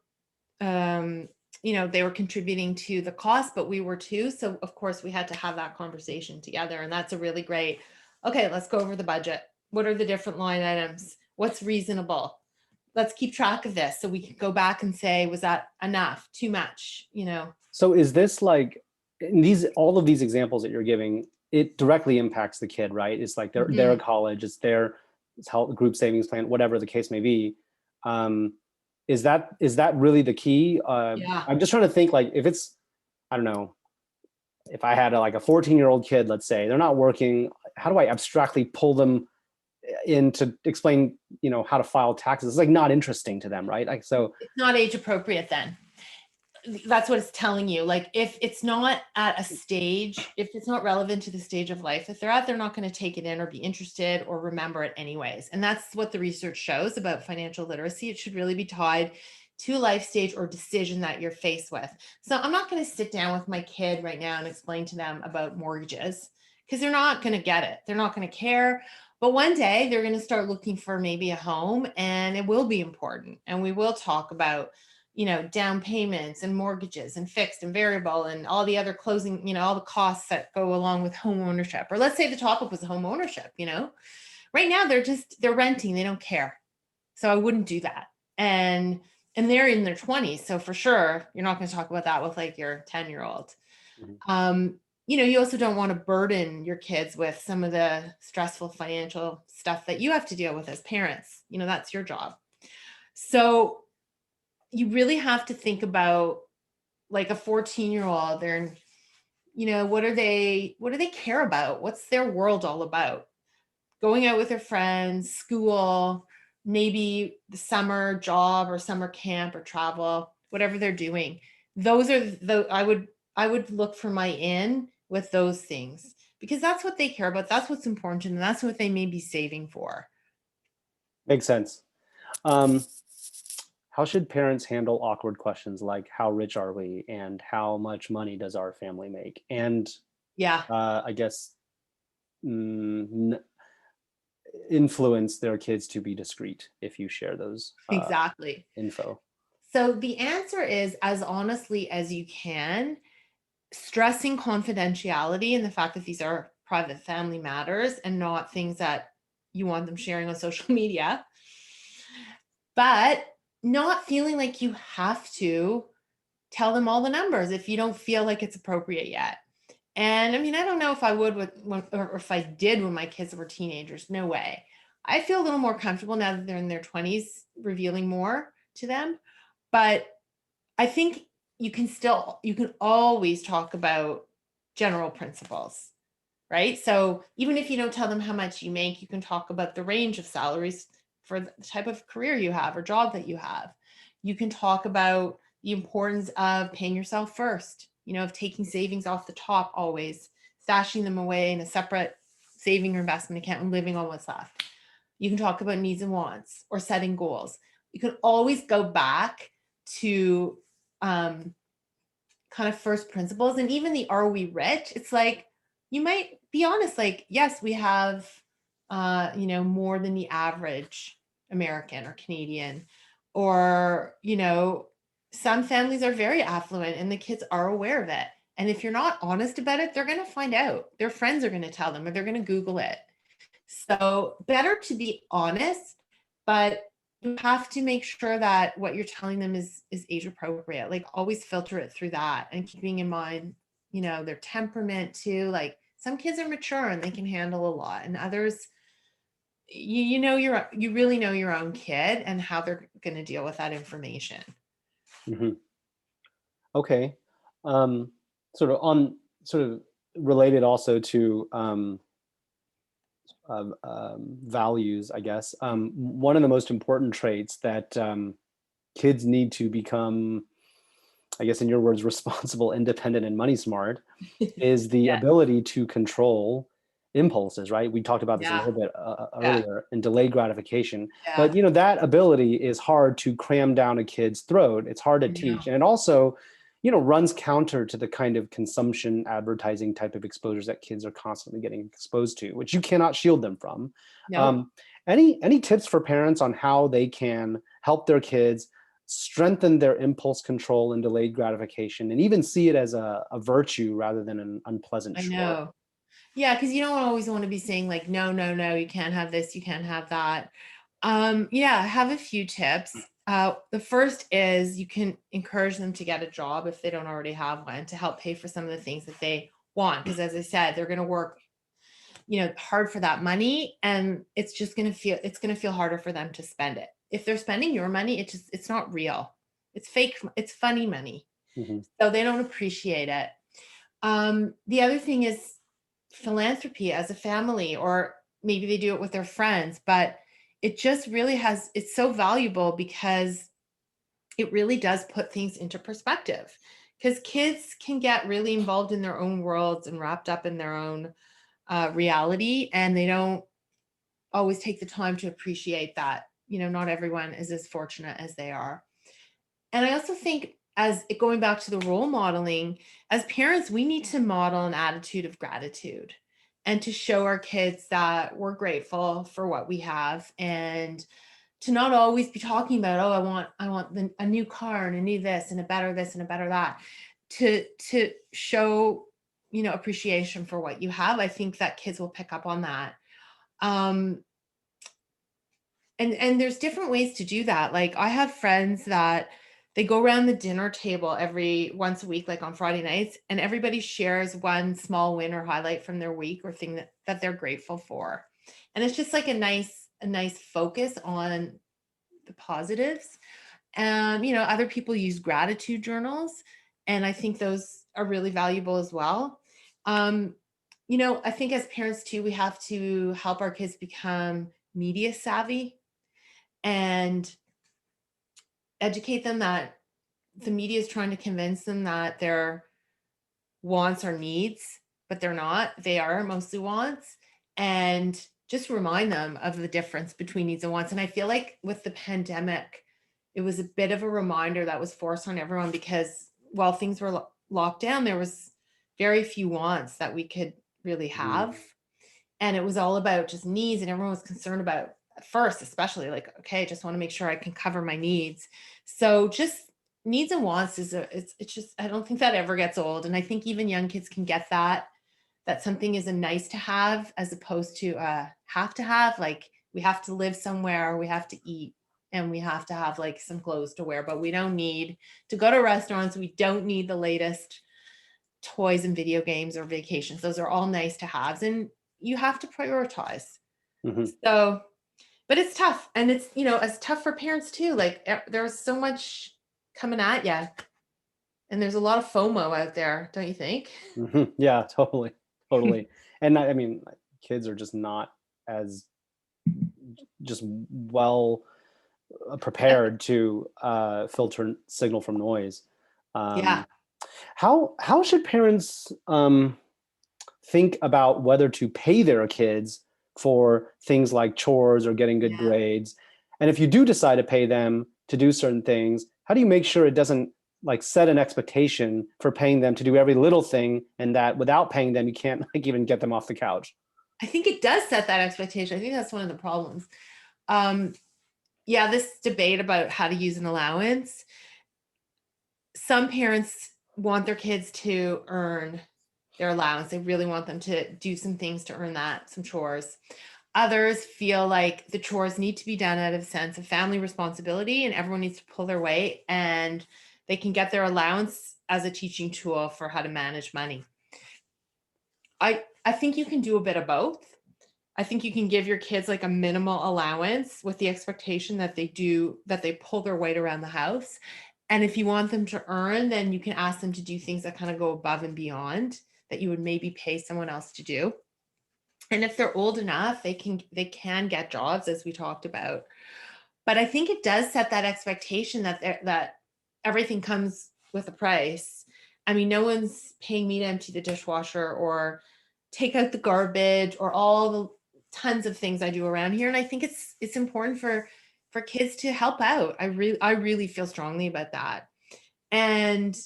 they were contributing to the cost, but we were too. So of course we had to have that conversation together. And that's a really great, okay, let's go over the budget. What are the different line items? What's reasonable? Let's keep track of this so we can go back and say, was that enough? Too much? So is this like in all of these examples that you're giving, it directly impacts the kid, right? It's like they're at college, it's their health group savings plan, whatever the case may be. Is that really the key? Yeah. I'm just trying to think, like, if it's, I don't know, if I had like a 14-year-old kid, let's say, they're not working, how do I abstractly pull them in to explain, how to file taxes? It's like not interesting to them, right? Like, so It's not age appropriate then. That's what it's telling you. Like if it's not at a stage, if it's not relevant to the stage of life that they're at, they're not going to take it in or be interested or remember it anyways. And that's what the research shows about financial literacy. It should really be tied to a life stage or decision that you're faced with. So I'm not going to sit down with my kid right now and explain to them about mortgages, because they're not going to get it. They're not going to care. But one day they're going to start looking for maybe a home, and it will be important. And we will talk about down payments and mortgages and fixed and variable and all the other closing, all the costs that go along with home ownership. Or let's say the topic was home ownership, right now they're renting, they don't care. So I wouldn't do that. And they're in their 20s. So for sure, you're not going to talk about that with like your 10-year-old. You also don't want to burden your kids with some of the stressful financial stuff that you have to deal with as parents. That's your job. So you really have to think about like a 14-year-old. They're, what do they care about? What's their world all about? Going out with their friends, school, maybe the summer job or summer camp or travel, whatever they're doing. Those are I would look for my in with those things, because that's what they care about. That's what's important to them. That's what they may be saving for. makes sense. How should parents handle awkward questions like how rich are we and how much money does our family make? And Yeah. I guess influence their kids to be discreet if you share those Exactly. info. So the answer is as honestly as you can, stressing confidentiality and the fact that these are private family matters and not things that you want them sharing on social media. But not feeling like you have to tell them all the numbers if you don't feel like it's appropriate yet. And I mean, I don't know if I would or if I did when my kids were teenagers. No way. I feel a little more comfortable now that they're in their 20s, revealing more to them. But I think you can always talk about general principles, right? So even if you don't tell them how much you make, you can talk about the range of salaries for the type of career you have or job that you have. You can talk about the importance of paying yourself first, of taking savings off the top always, stashing them away in a separate saving or investment account and living on what's left. You can talk about needs and wants or setting goals. You can always go back to kind of first principles. And even the are we rich? It's like, you might be honest, like, yes, we have, more than the average American or Canadian, or, some families are very affluent and the kids are aware of it. And if you're not honest about it, they're going to find out. Their friends are going to tell them, or they're going to Google it. So better to be honest, but you have to make sure that what you're telling them is age appropriate. Like, always filter it through that, and keeping in mind, their temperament too. Like, some kids are mature and they can handle a lot, and others, you really know your own kid and how they're going to deal with that information. Mm-hmm. Okay. Sort of related also to values, I guess. One of the most important traits that kids need to become, I guess in your words, responsible, independent, and money smart, is the Yeah. ability to control impulses, right? We talked about this a little bit earlier, in delayed gratification. Yeah. But that ability is hard to cram down a kid's throat. It's hard to teach, and it also runs counter to the kind of consumption advertising type of exposures that kids are constantly getting exposed to, which you cannot shield them from. No. Any tips for parents on how they can help their kids strengthen their impulse control and delayed gratification, and even see it as a virtue rather than an unpleasant I chore? know. Yeah, because you don't always want to be saying like, no, no, no, you can't have this, you can't have that. Yeah, I have a few tips. The first is you can encourage them to get a job if they don't already have one, to help pay for some of the things that they want. Because as I said, they're going to work, hard for that money, and it's going to feel harder for them to spend it. If they're spending your money, it's not real. It's fake. It's funny money. Mm-hmm. So they don't appreciate it. The other thing is philanthropy as a family, or maybe they do it with their friends, but it just really it's so valuable because it really does put things into perspective, because kids can get really involved in their own worlds and wrapped up in their own reality, and they don't always take the time to appreciate that not everyone is as fortunate as they are. And I also think, as going back to the role modeling, as parents, we need to model an attitude of gratitude, and to show our kids that we're grateful for what we have, and to not always be talking about, oh, I want a new car and a new this and a better this and a better that. To show, appreciation for what you have. I think that kids will pick up on that. And there's different ways to do that. Like, I have friends that they go around the dinner table every once a week, like on Friday nights, and everybody shares one small win or highlight from their week, or thing that they're grateful for. And it's just like a nice focus on the positives. Other people use gratitude journals, and I think those are really valuable as well. I think as parents too, we have to help our kids become media savvy and educate them that the media is trying to convince them that their wants are needs, but they're not. They are mostly wants. And just remind them of the difference between needs and wants. And I feel like with the pandemic, it was a bit of a reminder that was forced on everyone, because while things were locked down, there was very few wants that we could really have. And it was all about just needs, and everyone was concerned about, at first especially, like, okay, I just want to make sure I can cover my needs. So just needs and wants it's just, I don't think that ever gets old. And I think even young kids can get that. that something is a nice to have as opposed to a have to have. Like we have to live somewhere, we have to eat, and we have to have like some clothes to wear, but we don't need to go to restaurants. We don't need the latest toys and video games or vacations. Those are all nice to haves, and you have to prioritize. Mhm. So, but it's tough. And it's, it's tough for parents too. Like there's so much coming at you, and there's a lot of FOMO out there, don't you think? Mhm. Yeah, totally. Totally. And I mean, like, kids are just not as just well prepared to filter signal from noise. Yeah. Um, how should parents think about whether to pay their kids for things like chores or getting good Yeah. grades? And if you do decide to pay them to do certain things, how do you make sure it doesn't like set an expectation for paying them to do every little thing, and that without paying them, you can't like even get them off the couch? I think it does set that expectation. I think that's one of the problems. Um, yeah, this debate about how to use an allowance. Some parents want their kids to earn their allowance. They really want them to do some things to earn that, some chores. Others feel like the chores need to be done out of a sense of family responsibility and everyone needs to pull their weight, and they can get their allowance as a teaching tool for how to manage money. I think you can do a bit of both. I think you can give your kids like a minimal allowance with the expectation that they pull their weight around the house. And if you want them to earn, then you can ask them to do things that kind of go above and beyond that you would maybe pay someone else to do. And if they're old enough, they can get jobs, as we talked about. But I think it does set that expectation that everything comes with a price. I mean, no one's paying me to empty the dishwasher or take out the garbage or all the tons of things I do around here. And I think it's important for kids to help out. I really feel strongly about that. And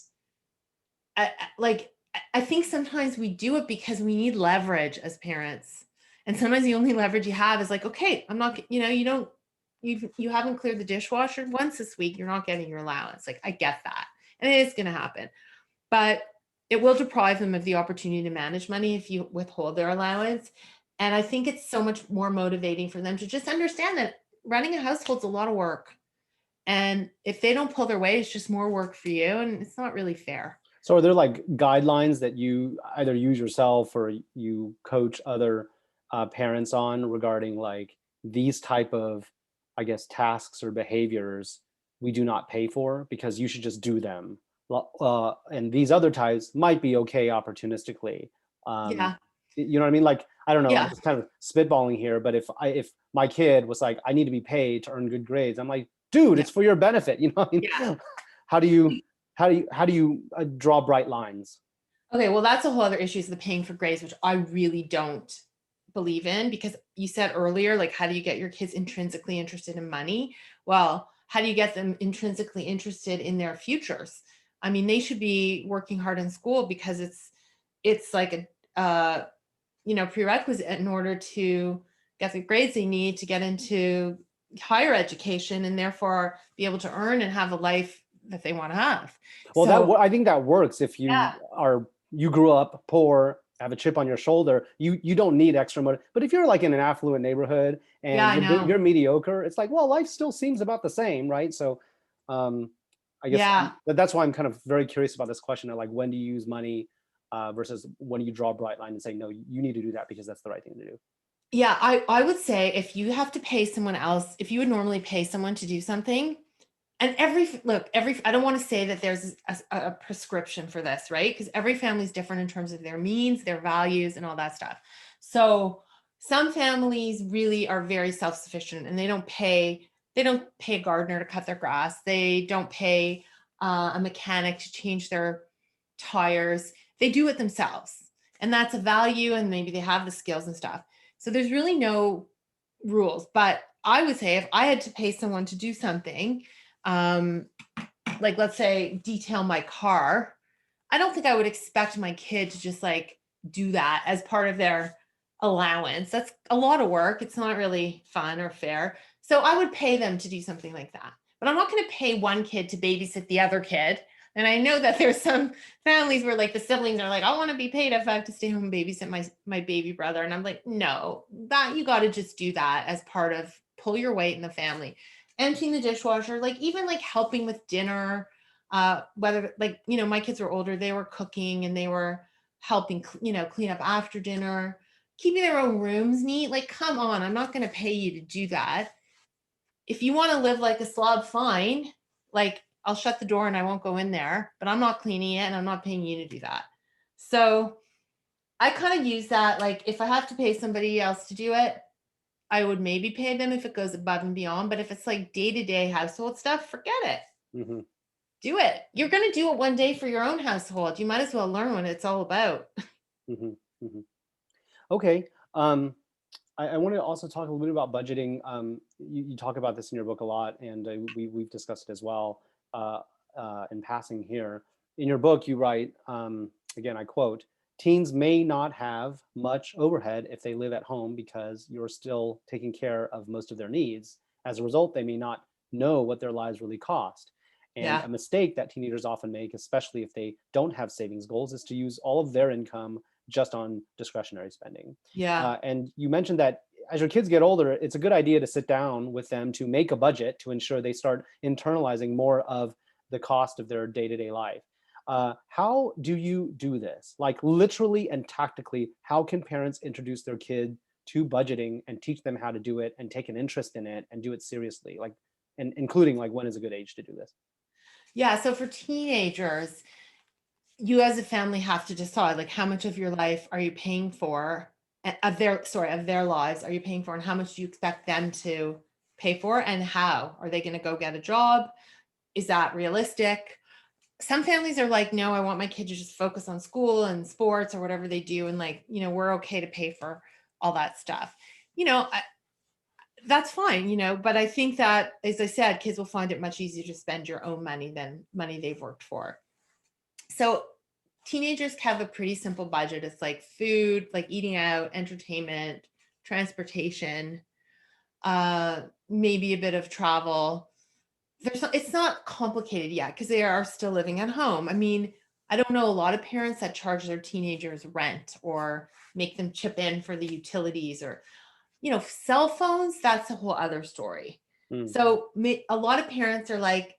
I think sometimes we do it because we need leverage as parents. And sometimes the only leverage you have is like, okay, I'm not, you don't, you haven't cleared the dishwasher once this week. You're not getting your allowance. Like, I get that. And it is going to happen, but it will deprive them of the opportunity to manage money if you withhold their allowance. And I think it's so much more motivating for them to just understand that running a household's a lot of work. And if they don't pull their weight, it's just more work for you. And it's not really fair. So are there like guidelines that you either use yourself or you coach other parents on regarding like these type of, I guess, tasks or behaviors we do not pay for because you should just do them? And these other types might be okay opportunistically. Um, Yeah. you know what I mean? Like, I don't know, I'm Yeah. just kind of spitballing here, but if my kid was like, I need to be paid to earn good grades, I'm like, dude, Yeah. it's for your benefit. You know what I Yeah. mean? How do you draw bright lines? Okay, well, that's a whole other issue is the paying for grades, which I really don't believe in because you said earlier, like, how do you get your kids intrinsically interested in money? Well, how do you get them intrinsically interested in their futures? I mean, they should be working hard in school because it's like prerequisite in order to get the grades they need to get into higher education and therefore be able to earn and have a life that they want to have. Well, So, I think that works if yeah, you grew up poor, have a chip on your shoulder. You don't need extra money. But if you're like in an affluent neighborhood yeah, and I know. you're mediocre, it's like, well, life still seems about the same, right? So, um, I guess Yeah. that's why I'm kind of very curious about this question of like when do you use money versus when do you draw a bright line and say no, you need to do that because that's the right thing to do. Yeah, I would say if you have to pay someone else, if you would normally pay someone to do something, and I don't want to say that there's a prescription for this, right? Because every family is different in terms of their means, their values, and all that stuff. So some families really are very self-sufficient and they don't pay a gardener to cut their grass. They don't pay a mechanic to change their tires. They do it themselves. And that's a value, and maybe they have the skills and stuff. So there's really no rules. But I would say if I had to pay someone to do something, um, like let's say detail my car, I don't think I would expect my kid to just like do that as part of their allowance. That's a lot of work. It's not really fun or fair. So I would pay them to do something like that. But I'm not going to pay one kid to babysit the other kid And I know that there's some families where like the siblings are like, I want to be paid if I have to stay home and babysit my baby brother. And I'm like, no, that you got to just do that as part of pull your weight in the family. Emptying the dishwasher, like even like helping with dinner, whether like, my kids were older, they were cooking and they were helping, clean up after dinner, keeping their own rooms neat. Like, come on, I'm not going to pay you to do that. If you want to live like a slob, fine. Like, I'll shut the door and I won't go in there, but I'm not cleaning it and I'm not paying you to do that. So I kind of use that. Like, if I have to pay somebody else to do it, I would maybe pay them if it goes above and beyond. But if it's like day-to-day household stuff, forget it. Mm-hmm. Do it. You're going to do it one day for your own household. You might as well learn what it's all about. Mm-hmm. Mm-hmm. Okay. I want to also talk a little bit about budgeting. You talk about this in your book a lot, and we've discussed it as well in passing here. In your book, you write, again, I quote, teens may not have much overhead if they live at home because you're still taking care of most of their needs. As a result, they may not know what their lives really cost. And Yeah. a mistake that teenagers often make, especially if they don't have savings goals, is to use all of their income just on discretionary spending. Yeah. And you mentioned that as your kids get older, it's a good idea to sit down with them to make a budget to ensure they start internalizing more of the cost of their day-to-day life. How do you do this? Like literally and tactically, how can parents introduce their kid to budgeting and teach them how to do it and take an interest in it and do it seriously? Like, and including like when is a good age to do this? Yeah. So for teenagers, you as a family have to decide like how much of your life are you paying for of their lives are you paying for, and how much do you expect them to pay for, and how are they going to go get a job? Is that realistic? Some families are like, no, I want my kid to just focus on school and sports or whatever they do, and like, we're okay to pay for all that stuff. That's fine, but I think that, as I said, kids will find it much easier to spend your own money than money they've worked for. So teenagers have a pretty simple budget. It's like food, like eating out, entertainment, transportation, maybe a bit of travel. It's not complicated yet because they are still living at home. I mean, I don't know a lot of parents that charge their teenagers rent or make them chip in for the utilities or, cell phones. That's a whole other story. Mm. So a lot of parents are like,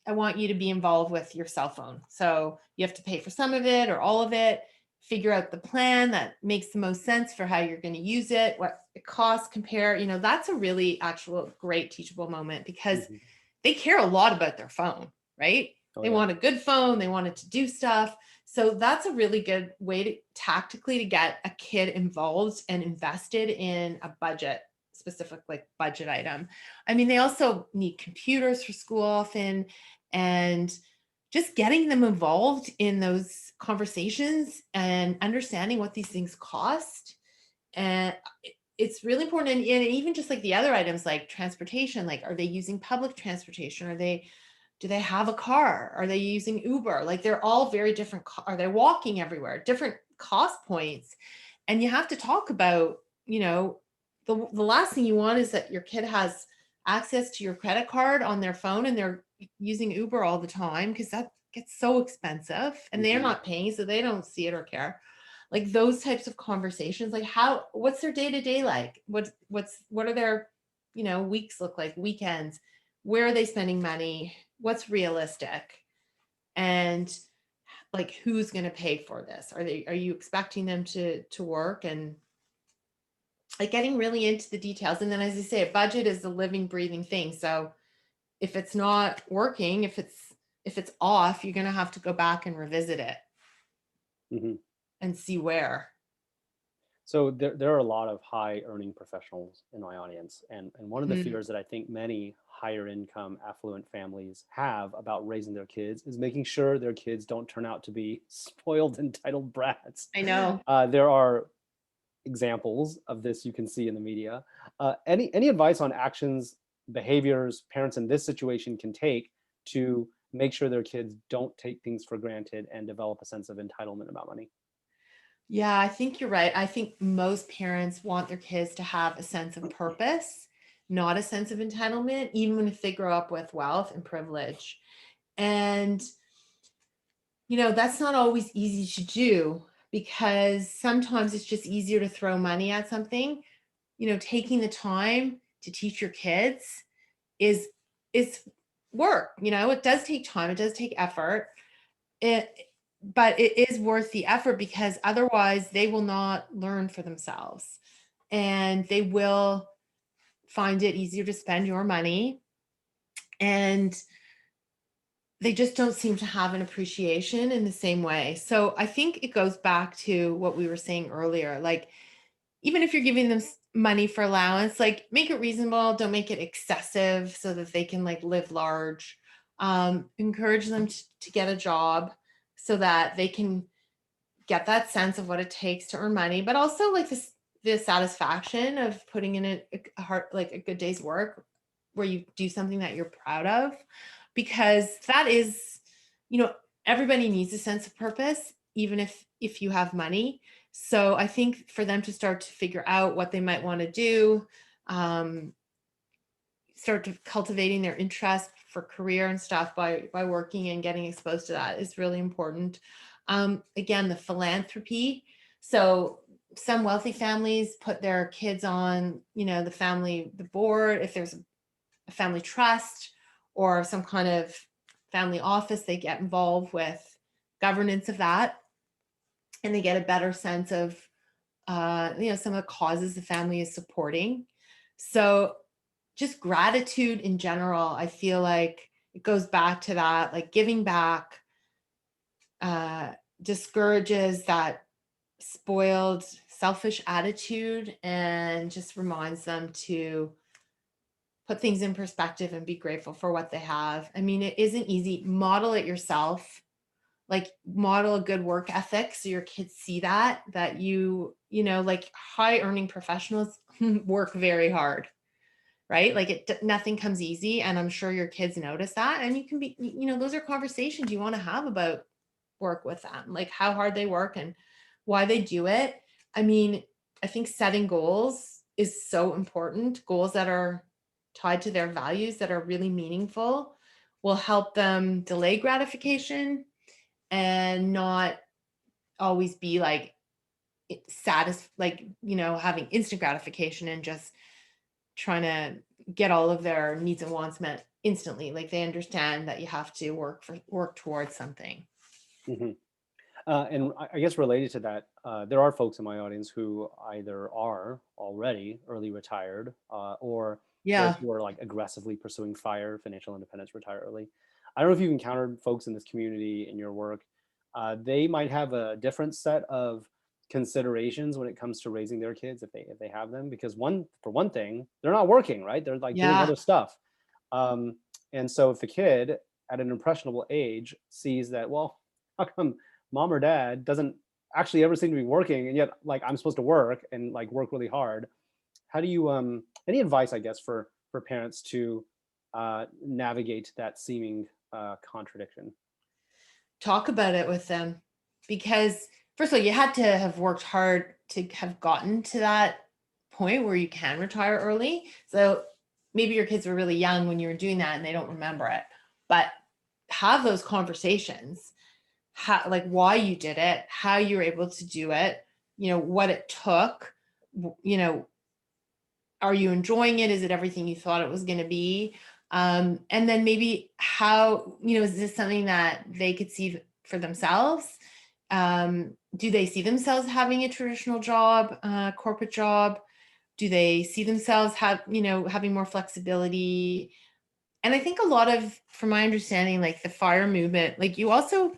I want you to be involved with your cell phone. So you have to pay for some of it or all of it, figure out the plan that makes the most sense for how you're going to use it, what it costs, compare. That's a really actual great teachable moment because Mhm. they care a lot about their phone, right? Oh, They yeah. want a good phone. They want it to do stuff. So that's a really good way to tactically to get a kid involved and invested in a budget, specific like budget item. I mean, they also need computers for school often, and just getting them involved in those conversations and understanding what these things cost. And it's really important. And even just like the other items like transportation, like, are they using public transportation? Do they have a car? Are they using Uber? Like, they're all very different. Are they walking everywhere? Different cost points. And you have to talk about, the last thing you want is that your kid has access to your credit card on their phone and they're using Uber all the time, because that gets so expensive and they're Mhm. not paying, so they don't see it or care. Like those types of conversations, like what's their day-to-day like? What are their, weeks look like, weekends? Where are they spending money? What's realistic? And like, who's going to pay for this? Are you expecting them to work? And like getting really into the details. And then, as I say, a budget is a living, breathing thing. So if it's not working, if it's off, you're going to have to go back and revisit it Mhm. and see where. So there are a lot of high earning professionals in my audience. And one of the Mhm. fears that I think many higher income affluent families have about raising their kids is making sure their kids don't turn out to be spoiled, entitled brats. I know. There are examples of this you can see in the media. Any advice on actions, behaviors parents in this situation can take to make sure their kids don't take things for granted and develop a sense of entitlement about money? Yeah, I think you're right. I think most parents want their kids to have a sense of purpose, not a sense of entitlement, even if they grow up with wealth and privilege. And, that's not always easy to do, because sometimes it's just easier to throw money at something. Taking the time to teach your kids is work. It does take time, it does take effort. But it is worth the effort, because otherwise they will not learn for themselves, and they will find it easier to spend your money, and they just don't seem to have an appreciation in the same way. So I think it goes back to what we were saying earlier. Like, even if you're giving them money for allowance, like, make it reasonable, don't make it excessive, so that they can like live large. Encourage them to get a job, so that they can get that sense of what it takes to earn money, but also like this the satisfaction of putting in a hard, like a good day's work, where you do something that you're proud of, because that is, you know, everybody needs a sense of purpose, even if you have money. So I think for them to start to figure out what they might want to do, um, start to cultivating their interest for career and stuff by working and getting exposed to that is really important. Again, the philanthropy. So some wealthy families put their kids on, the board. If there's a family trust or some kind of family office, they get involved with governance of that, and they get a better sense of, some of the causes the family is supporting. So just gratitude in general, I feel like it goes back to that, like giving back uh, discourages that spoiled, selfish attitude, and just reminds them to put things in perspective and be grateful for what they have. I mean, it isn't easy. Model it yourself. Like, model a good work ethic so your kids see that like high earning professionals work very hard, right? Like, nothing comes easy, and I'm sure your kids notice that. And you can be, those are conversations you want to have about work with them, like how hard they work and why they do it. I mean, I think setting goals is so important. Goals that are tied to their values, that are really meaningful, will help them delay gratification and not always be like having instant gratification and just trying to get all of their needs and wants met instantly. Like, they understand that you have to work towards something. Mhm. And I guess related to that, there are folks in my audience who either are already early retired, or those Yeah. who are like aggressively pursuing FIRE, financial independence, retire early. I don't know if you've encountered folks in this community in your work. They might have a different set of considerations when it comes to raising their kids, if they have them, because for one thing, they're not working, right? They're like doing Yeah. other stuff. Um, and so if the kid at an impressionable age sees that, well, how come mom or dad doesn't actually ever seem to be working, and yet like I'm supposed to work and like work really hard? How do you any advice, I guess, for parents to navigate that seeming contradiction? Talk about it with them, because first of all, you had to have worked hard to have gotten to that point where you can retire early. So maybe your kids were really young when you were doing that and they don't remember it, but have those conversations, how, like, why you did it, how you were able to do it, what it took, you know are you enjoying it? Is it everything you thought it was going to be? And then maybe how, is this something that they could see for themselves? Do they see themselves having a traditional job, corporate job? Do they see themselves having more flexibility? And I think a lot of, from my understanding, like the FIRE movement, like, you also,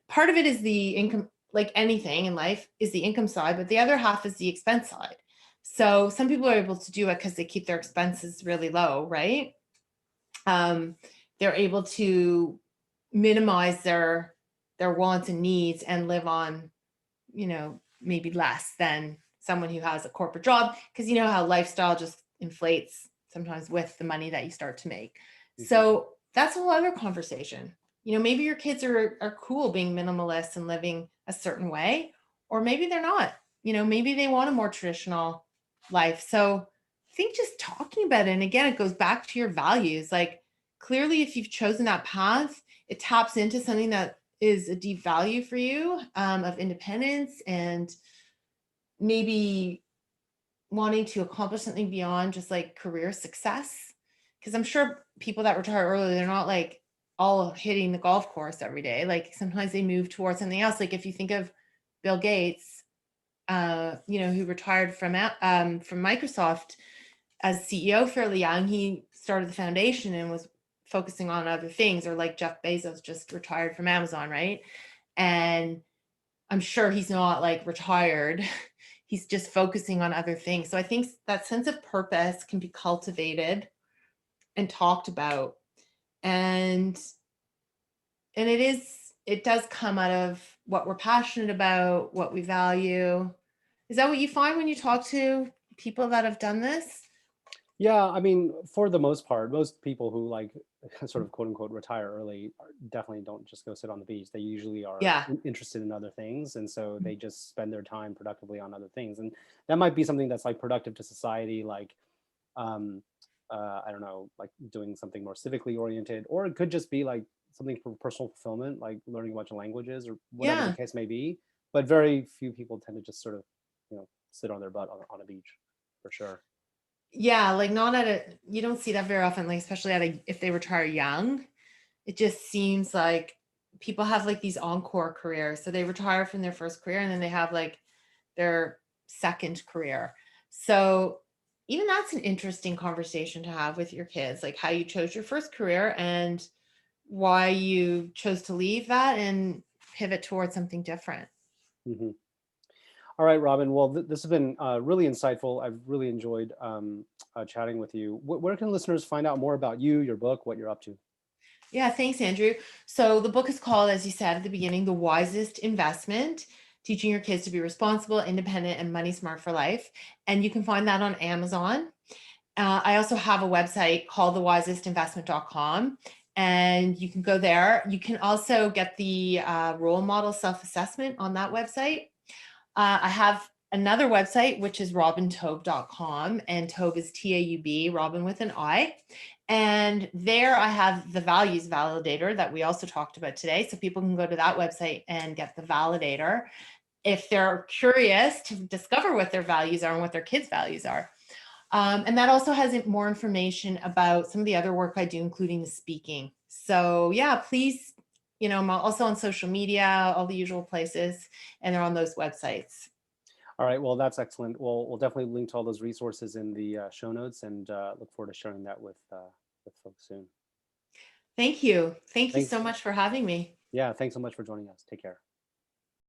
part of it is the income, like anything in life is the income side, but the other half is the expense side. So some people are able to do it because they keep their expenses really low, right? Um, they're able to minimize their wants and needs and live on, maybe less than someone who has a corporate job, because you know how lifestyle just inflates sometimes with the money that you start to make. Mhm. So that's a whole other conversation. Maybe your kids are cool being minimalist and living a certain way, or maybe they're not. Maybe they want a more traditional life. So I think just talking about it, and again, it goes back to your values, like clearly, if you've chosen that path, it taps into something that is a deep value for you, of independence and maybe wanting to accomplish something beyond just like career success. Because I'm sure people that retire early, they're not like all hitting the golf course every day. Like sometimes they move towards something else. Like if you think of Bill Gates, who retired from Microsoft as CEO fairly young, he started the foundation and was focusing on other things, or like Jeff Bezos just retired from Amazon, right? And I'm sure he's not like retired. He's just focusing on other things. So I think that sense of purpose can be cultivated and talked about. And it does come out of what we're passionate about, what we value. Is that what you find when you talk to people that have done this? Yeah, I mean, for the most part, most people who like sort of quote unquote retire early definitely don't just go sit on the beach. They usually are Yeah. interested in other things. And so they just spend their time productively on other things. And that might be something that's like productive to society, like, um, I don't know, like doing something more civically oriented, or it could just be like something for personal fulfillment, like learning a bunch of languages or whatever the Yeah. case may be. But very few people tend to just sort of, sit on their butt on a beach, for sure. Yeah, like not you don't see that very often, like especially if they retire young. It just seems like people have like these encore careers. So they retire from their first career and then they have like their second career. So even that's an interesting conversation to have with your kids, like how you chose your first career and why you chose to leave that and pivot towards something different. Hmm. All right, Robin. Well, this has been really insightful. I've really enjoyed chatting with you. Where can listeners find out more about you, your book, what you're up to? Yeah, thanks, Andrew. So the book is called, as you said at the beginning, The Wisest Investment, teaching your kids to be responsible, independent, and money smart for life. And you can find that on Amazon. I also have a website called thewisestinvestment.com, and you can go there. You can also get the role model self-assessment on that website. I have another website, which is robintaub.com, and Taub is Taub, Robin with an I. And there I have the Values Validator that we also talked about today. So people can go to that website and get the validator if they're curious to discover what their values are and what their kids' values are. And that also has more information about some of the other work I do, including the speaking. So yeah, please, I'm also on social media, all the usual places, and they're on those websites. All right. Well, that's excellent. We'll definitely link to all those resources in the show notes, and look forward to sharing that with folks soon. Thank you. Thank you so Thanks. much for having me. Yeah. Thanks so much for joining us. Take care.